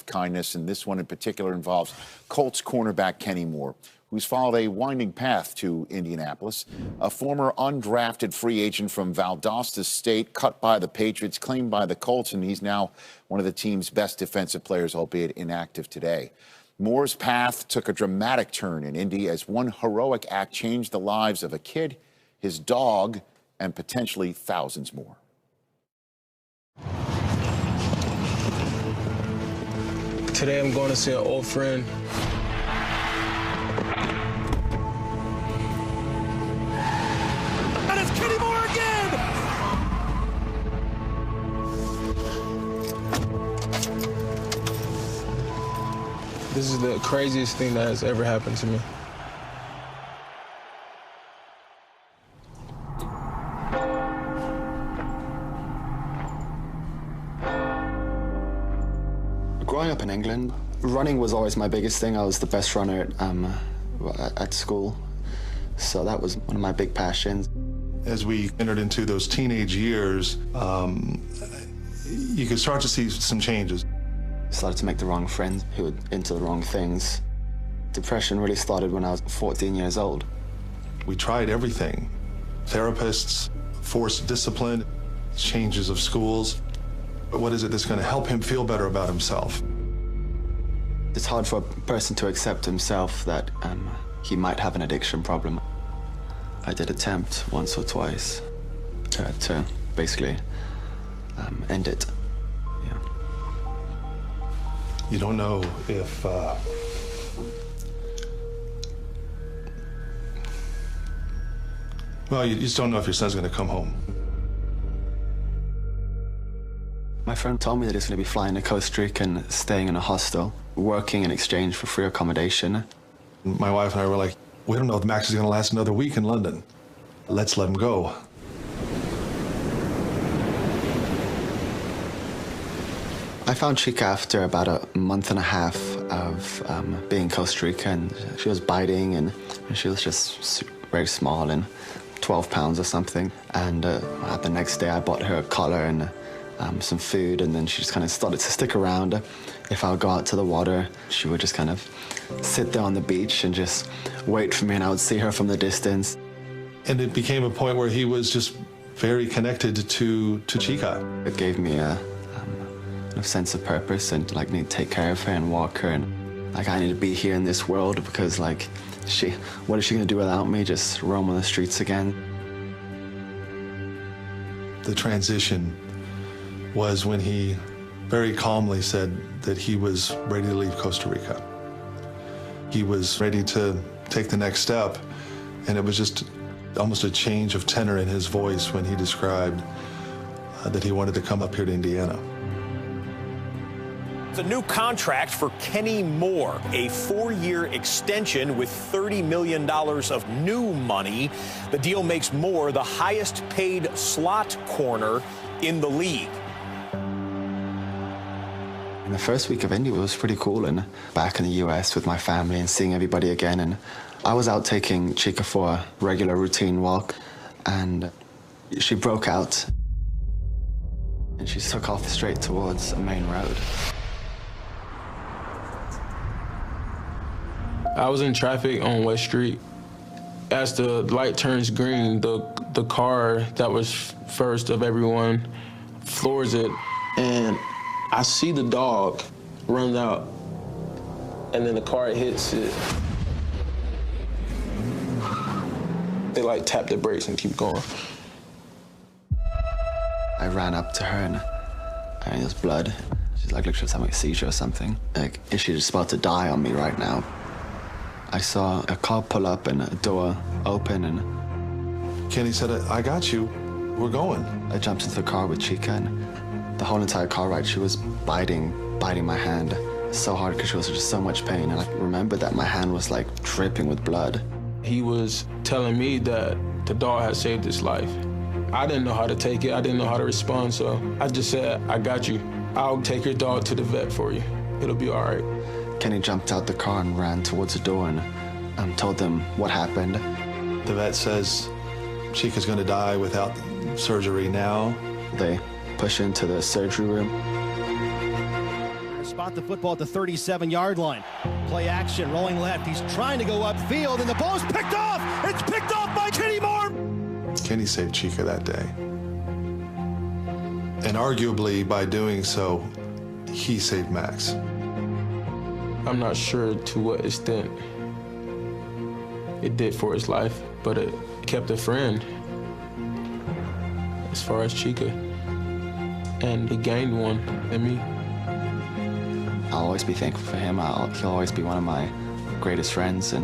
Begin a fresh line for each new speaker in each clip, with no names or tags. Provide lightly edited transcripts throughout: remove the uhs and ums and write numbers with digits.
of kindness, and this one in particular involves Colts cornerback Kenny Moore, who's followed a winding path to Indianapolis. A former undrafted free agent from Valdosta State, cut by the Patriots, claimed by the Colts, and he's now one of the team's best defensive players, albeit inactive today. Moore's path took a dramatic turn in Indy as one heroic act changed the lives of a kid, his dog, and potentially thousands more.
Today I'm going to see an old friend.
And it's Kenny Moore again!
This is the craziest thing that has ever happened to me.
Growing up in England, running was always my biggest thing. I was the best runner at school, so that was one of my big passions.
As we entered into those teenage years, you could start to see some changes.
I started to make the wrong friends who were into the wrong things. Depression really started when I was 14 years old.
We tried everything. Therapists, forced discipline, changes of schools. But what is it that's going to help him feel better about himself?
It's hard for a person to accept himself that he might have an addiction problem. I did attempt once or twice to basically end it. Yeah.
You don't know if well, you just don't know if your son's going to come home.
My friend told me that he's going to be flying to Costa Rica and staying in a hostel, working in exchange for free accommodation.
My wife and I were like, we don't know if Max is going to last another week in London. Let's let him go.
I found Chica after about a month and a half of being in Costa Rica, and she was biting, and she was just very small, and 12 pounds or something. And the next day I bought her a collar and some food, and then she just kind of started to stick around. If I would go out to the water, she would just kind of sit there on the beach and just wait for me, and I would see her from the distance.
And it became a point where he was just very connected to Chica.
It gave me a sense of purpose, and like need to take care of her and walk her, and like I need to be here in this world, because like what is she gonna do without me? Just roam on the streets again.
The transition was when he very calmly said that he was ready to leave Costa Rica. He was ready to take the next step, and it was just almost a change of tenor in his voice when he described that he wanted to come up here to Indiana.
It's a new contract for Kenny Moore, a 4-year extension with $30 million of new money. The deal makes Moore the highest paid slot corner in the league.
The first week of Indy was pretty cool, and back in the US with my family and seeing everybody again. And I was out taking Chica for a regular routine walk, and she broke out, and she took off straight towards a main road.
I was in traffic on West Street. As the light turns green, the car that was first of everyone floors it, and I see the dog runs out, and then the car hits it. They like tap the brakes and keep going.
I ran up to her, and there's blood. She's like, look, she was having a seizure or something. Like, is she just about to die on me right now? I saw a car pull up and a door open, and
Kenny said, I got you. We're going.
I jumped into the car with Chica, and the whole entire car ride, she was biting my hand so hard because she was just so much pain. And I remembered that my hand was like dripping with blood.
He was telling me that the dog had saved his life. I didn't know how to take it. I didn't know how to respond, so I just said, I got you. I'll take your dog to the vet for you. It'll be all right.
Kenny jumped out the car and ran towards the door and told them what happened.
The vet says Chica's going to die without surgery now.
They push into the surgery room.
spot the football at the 37-yard line. Play action, rolling left. He's trying to go upfield, and the ball's picked off. It's picked off by Kenny Moore.
Kenny saved Chica that day. And arguably, by doing so, he saved Max.
I'm not sure to what extent it did for his life, but it kept a friend as far as Chica. And he gained one in me.
I'll always be thankful for him. He'll always be one of my greatest friends, and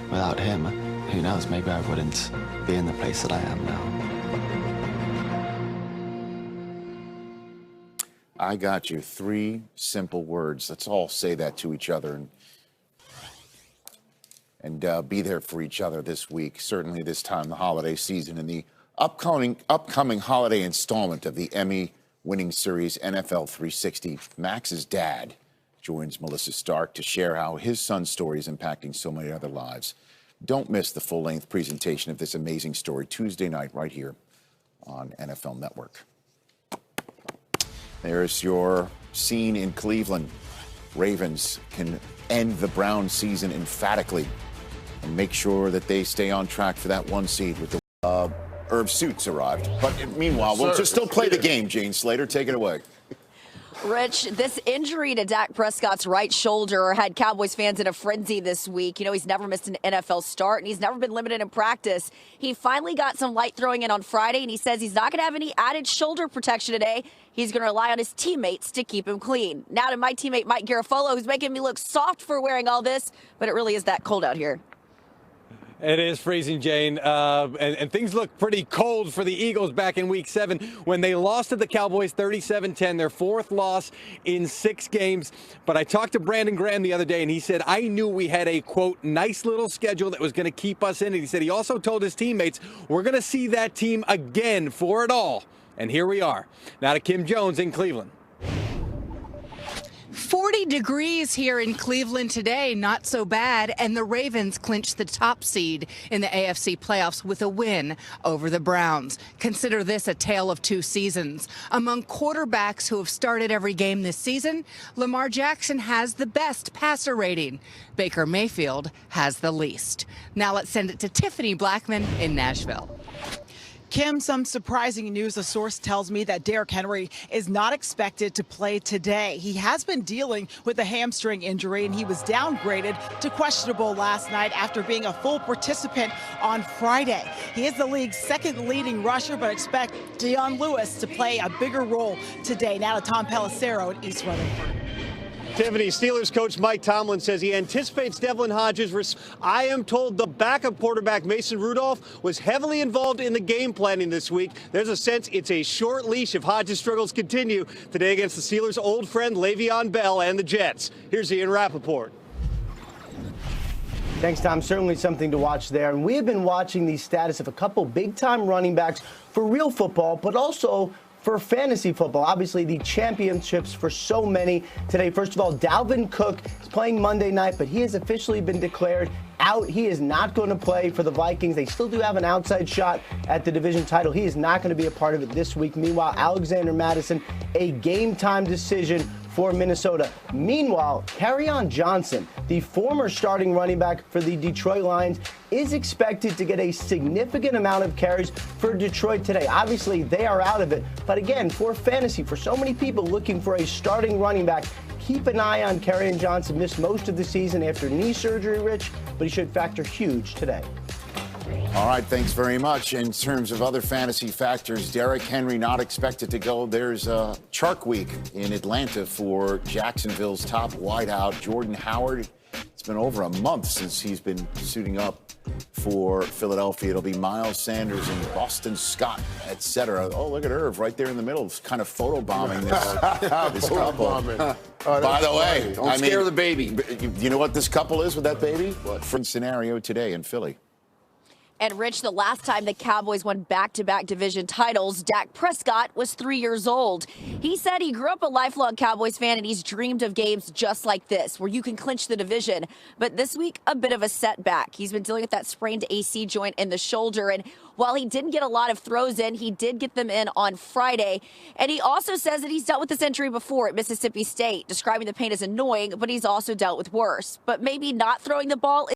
without him, who knows, maybe I wouldn't be in the place that I am now.
I got you. 3 simple words. Let's all say that to each other and be there for each other this week. Certainly this time, the holiday season, and the upcoming holiday installment of the Emmy-winning series NFL 360. Max's dad joins Melissa Stark to share how his son's story is impacting so many other lives. Don't miss the full-length presentation of this amazing story Tuesday night right here on NFL Network. There's your scene in Cleveland. Ravens can end the Browns season emphatically and make sure that they stay on track for that 1 seed with the Herb Suits arrived. But meanwhile, we'll just still play the game. Jane Slater, take it away.
Rich, this injury to Dak Prescott's right shoulder had Cowboys fans in a frenzy this week. You know, he's never missed an NFL start, and he's never been limited in practice. He finally got some light throwing in on Friday, and he says he's not going to have any added shoulder protection today. He's going to rely on his teammates to keep him clean. Now to my teammate Mike Garafolo, who's making me look soft for wearing all this, but it really is that cold out here.
It is freezing, Jane, and things look pretty cold for the Eagles back in Week 7 when they lost to the Cowboys 37-10, their 4th loss in 6 games. But I talked to Brandon Graham the other day, and he said, I knew we had a, quote, nice little schedule that was going to keep us in it. He said he also told his teammates, we're going to see that team again for it all. And here we are. Now to Kim Jones in Cleveland.
40 degrees here in Cleveland today, not so bad, and the Ravens clinched the top seed in the AFC playoffs with a win over the Browns. Consider this a tale of 2 seasons. Among quarterbacks who have started every game this season, Lamar Jackson has the best passer rating. Baker Mayfield has the least. Now let's send it to Tiffany Blackman in Nashville.
Kim, some surprising news. A source tells me that Derrick Henry is not expected to play today. He has been dealing with a hamstring injury, and he was downgraded to questionable last night after being a full participant on Friday. He is the league's 2nd leading rusher, but expect Dion Lewis to play a bigger role today. Now to Tom Pelissero in East Rutherford.
Tiffany, Steelers coach Mike Tomlin says he anticipates Devlin Hodges. I am told the backup quarterback Mason Rudolph was heavily involved in the game planning this week. There's a sense it's a short leash if Hodges' struggles continue today against the Steelers' old friend Le'Veon Bell and the Jets. Here's Ian Rappaport.
Thanks, Tom. Certainly something to watch there. And we have been watching the status of a couple big-time running backs for real football, but also for fantasy football. Obviously, the championships for so many today. First of all, Dalvin Cook is playing Monday night, but he has officially been declared out. He is not going to play for the Vikings. They still do have an outside shot at the division title. He is not going to be a part of it this week. Meanwhile, Alexander Mattison, a game-time decision for Minnesota. Meanwhile, Kerryon Johnson, the former starting running back for the Detroit Lions, is expected to get a significant amount of carries for Detroit today. Obviously, they are out of it. But again, for fantasy, for so many people looking for a starting running back, keep an eye on Kerryon Johnson. Missed most of the season after knee surgery, Rich, but he should factor huge today.
All right, thanks very much. In terms of other fantasy factors, Derrick Henry not expected to go. There's a Shark Week in Atlanta for Jacksonville's top wideout, Jordan Howard. It's been over a month since he's been suiting up for Philadelphia. It'll be Miles Sanders and Boston Scott, etc. Oh, look at Irv right there in the middle. It's kind of photobombing this couple. By the way,
don't scare the baby.
You know what this couple is with that baby? What? From scenario today in Philly.
And Rich, the last time the Cowboys won back-to-back division titles, Dak Prescott was 3 years old. He said he grew up a lifelong Cowboys fan and he's dreamed of games just like this, where you can clinch the division. But this week, a bit of a setback. He's been dealing with that sprained AC joint in the shoulder, and while he didn't get a lot of throws in, he did get them in on Friday. And he also says that he's dealt with this injury before at Mississippi State, describing the pain as annoying, but he's also dealt with worse. But maybe not throwing the ball